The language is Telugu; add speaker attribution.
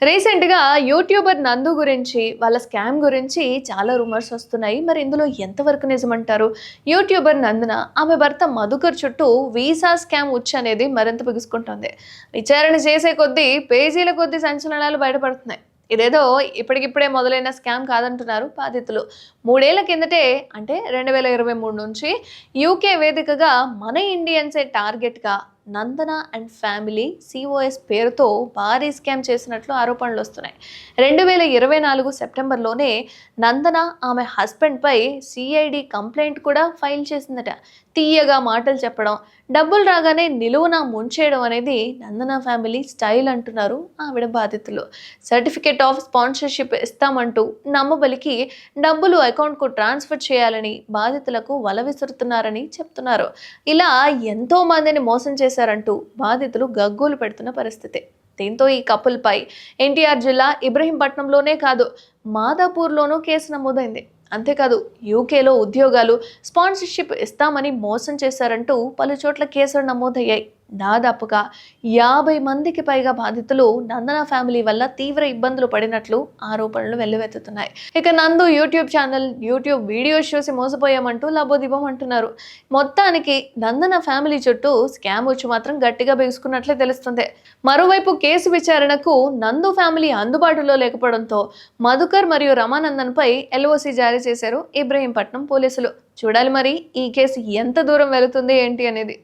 Speaker 1: రీసెంట్‌గా యూట్యూబర్ నందు గురించి, వాళ్ళ స్కామ్ గురించి చాలా రూమర్స్ వస్తున్నాయి. మరి ఇందులో ఎంతవరకు నిజమంటారు? యూట్యూబర్ నందన, ఆమె భర్త మధుకర్ చుట్టూ వీసా స్కామ్ ఉచ్చనేది మరింత బిగుసుకుంటోంది. విచారణ చేసే కొద్దీ పేజీల కొద్దీ సంచలనాలు బయటపడుతున్నాయి. ఇదేదో ఇప్పటికిప్పుడే మొదలైన స్కామ్ కాదంటున్నారు బాధితులు. 3 ఏళ్ల కిందటే అంటే 2023 నుంచి యూకే వేదికగా మన ఇండియన్సే టార్గెట్‌గా నందన అండ్ ఫ్యామిలీ సిఓఎస్ పేరుతో భారీ స్కామ్ చేసినట్లు ఆరోపణలు వస్తున్నాయి. 2024 సెప్టెంబర్లోనే నందన ఆమె హస్బెండ్పై సిఐడి కంప్లైంట్ కూడా ఫైల్ చేసిందట. తీయగా మాటలు చెప్పడం, డబ్బులు రాగానే నిలువున ముంచేయడం అనేది నందన ఫ్యామిలీ స్టైల్ అంటున్నారు ఆవిడ బాధితులు. సర్టిఫికేట్ ఆఫ్ స్పాన్సర్షిప్ ఇస్తామంటూ నమ్మబలికి డబ్బులు అకౌంట్కు ట్రాన్స్ఫర్ చేయాలని బాధితులకు వల విసురుతున్నారని చెప్తున్నారు. ఇలా ఎంతో మందిని మోసం చేశారంటూ బాధితులు గగ్గోలు పెడుతున్న పరిస్థితి. దీంతో ఈ కపుల్పై ఎన్టీఆర్ జిల్లా ఇబ్రహీంపట్నంలోనే కాదు, మాదాపూర్లోనూ కేసు నమోదైంది. అంతేకాదు యూకేలో ఉద్యోగాలు, స్పాన్సర్షిప్ ఇస్తామని మోసం చేశారంటూ పలు చోట్ల కేసులు నమోదయ్యాయి. దాదాపుగా 50 మందికి పైగా బాధితులు నందన ఫ్యామిలీ వల్ల తీవ్ర ఇబ్బందులు పడినట్లు ఆరోపణలు వెల్లువెత్తుతున్నాయి. ఇక నందు యూట్యూబ్ ఛానల్, యూట్యూబ్ వీడియోస్ చూసి మోసపోయామంటూ లబోదిబం అంటున్నారు. మొత్తానికి నందన ఫ్యామిలీ చుట్టూ స్కామ్ వచ్చి మాత్రం గట్టిగా బిగుసుకున్నట్లే తెలుస్తుంది. మరోవైపు కేసు విచారణకు నందు ఫ్యామిలీ అందుబాటులో లేకపోవడంతో మధుకర్ మరియు రమానందన్ పై ఎల్ఓసి జారీ చేశారు ఇబ్రహీంపట్నం పోలీసులు. చూడాలి మరి ఈ కేసు ఎంత దూరం వెళుతుంది ఏంటి అనేది.